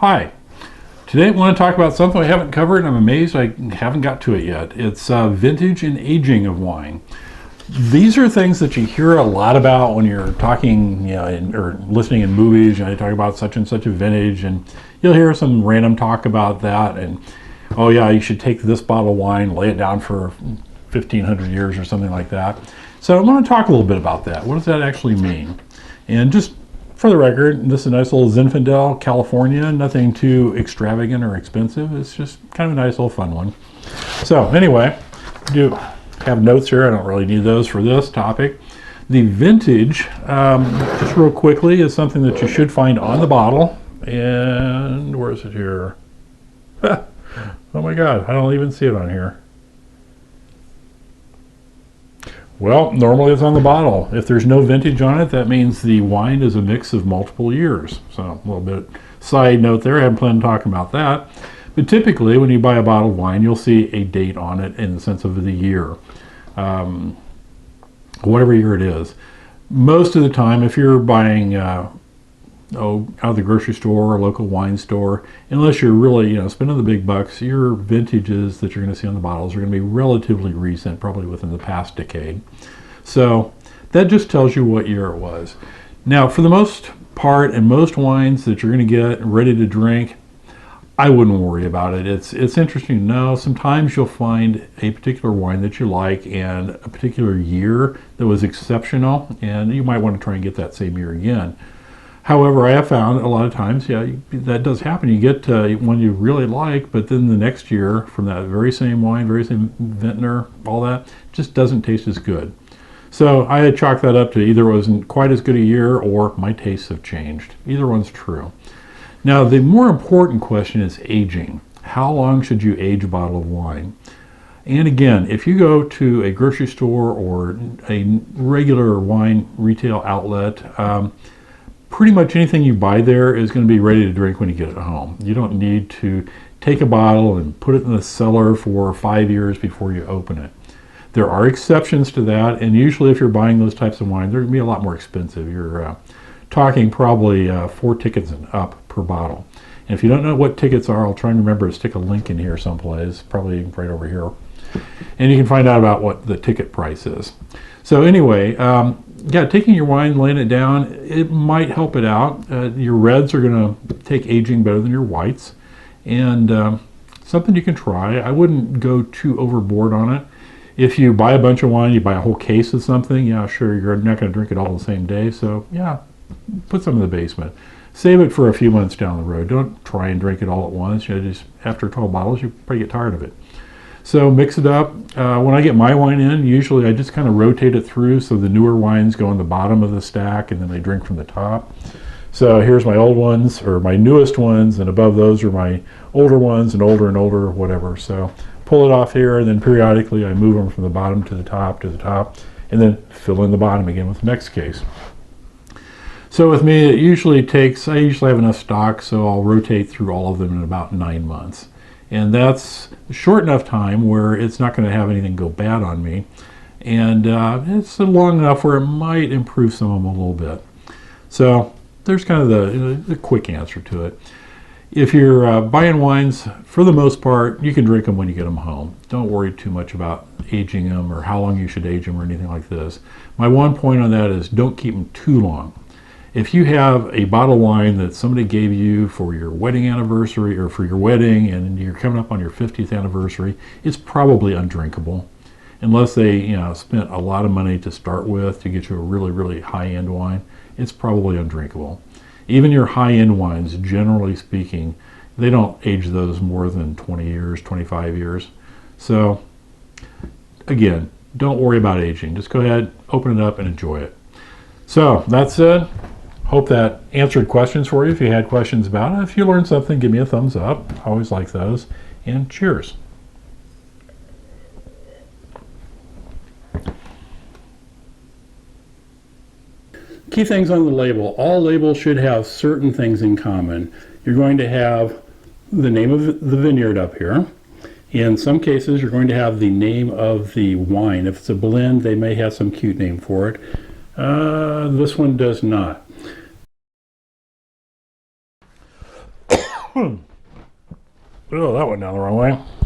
Hi. Today I want to talk about something I haven't covered and I'm amazed I haven't got to it yet. It's vintage and aging of wine. These are things that you hear a lot about when you're talking, or listening in movies. They talk about such and such a vintage, and you'll hear some random talk about that. And oh yeah, you should take this bottle of wine, lay it down for 1,500 years or something like that. So I want to talk a little bit about that. What does that actually mean? And just for the record, this is a nice little Zinfandel, California. Nothing too extravagant or expensive. It's just kind of a nice little fun one. So anyway, I do have notes here. I don't really need those for this topic. The vintage, just real quickly, is something that you should find on the bottle. And where is it here? Oh my God, I don't even see it on here. Well, normally it's on the bottle. If there's no vintage on it, that means the wine is a mix of multiple years. So a little bit side note there. I haven't planned on talking about that. But typically, when you buy a bottle of wine, you'll see a date on it in the sense of the year, whatever year it is. Most of the time, if you're buying out of the grocery store or local wine store, unless you're really spending the big bucks, your vintages that you're going to see on the bottles are going to be relatively recent, probably within the past decade. So that just tells you what year it was. Now, for the most part, and most wines that you're going to get ready to drink, I wouldn't worry about it. It's interesting to know. Sometimes you'll find a particular wine that you like and a particular year that was exceptional, and you might want to try and get that same year again. However, I have found a lot of times, that does happen. You get one you really like, but then the next year from that very same wine, very same vintner, all that, just doesn't taste as good. So I had chalked that up to either it wasn't quite as good a year or my tastes have changed. Either one's true. Now, the more important question is aging. How long should you age a bottle of wine? And again, if you go to a grocery store or a regular wine retail outlet, pretty much anything you buy there is going to be ready to drink when you get it home. You don't need to take a bottle and put it in the cellar for 5 years before you open it. There are exceptions to that, and usually if you're buying those types of wines, they're going to be a lot more expensive. You're talking probably 4 tickets and up per bottle. And if you don't know what tickets are, I'll try and remember to stick a link in here someplace, probably right over here. And you can find out about what the ticket price is. So anyway, taking your wine, laying it down, it might help it out. Your reds are going to take aging better than your whites. And something you can try. I wouldn't go too overboard on it. If you buy a bunch of wine, you buy a whole case of something, sure, you're not going to drink it all the same day. So put some in the basement. Save it for a few months down the road. Don't try and drink it all at once. Just after 12 bottles, you probably get tired of it. So mix it up. When I get my wine in, usually I just kind of rotate it through so the newer wines go on the bottom of the stack and then they drink from the top. So here's my old ones, or my newest ones, and above those are my older ones and older, whatever. So pull it off here, and then periodically I move them from the bottom to the top, and then fill in the bottom again with the next case. So with me, it usually takes, I usually have enough stock, so I'll rotate through all of them in about 9 months. And that's short enough time where it's not going to have anything go bad on me. And it's long enough where it might improve some of them a little bit. So there's kind of the quick answer to it. If you're buying wines, for the most part, you can drink them when you get them home. Don't worry too much about aging them or how long you should age them or anything like this. My one point on that is don't keep them too long. If you have a bottle of wine that somebody gave you for your wedding anniversary or for your wedding and you're coming up on your 50th anniversary, it's probably undrinkable. Unless they spent a lot of money to start with to get you a really, really high-end wine, it's probably undrinkable. Even your high-end wines, generally speaking, they don't age those more than 20 years, 25 years. So again, don't worry about aging. Just go ahead, open it up and enjoy it. So that's it. Hope that answered questions for you. If you had questions about it, if you learned something, give me a thumbs up. I always like those. And cheers. Key things on the label. All labels should have certain things in common. You're going to have the name of the vineyard up here. In some cases, you're going to have the name of the wine. If it's a blend, they may have some cute name for it. This one does not. Oh, that went down the wrong way.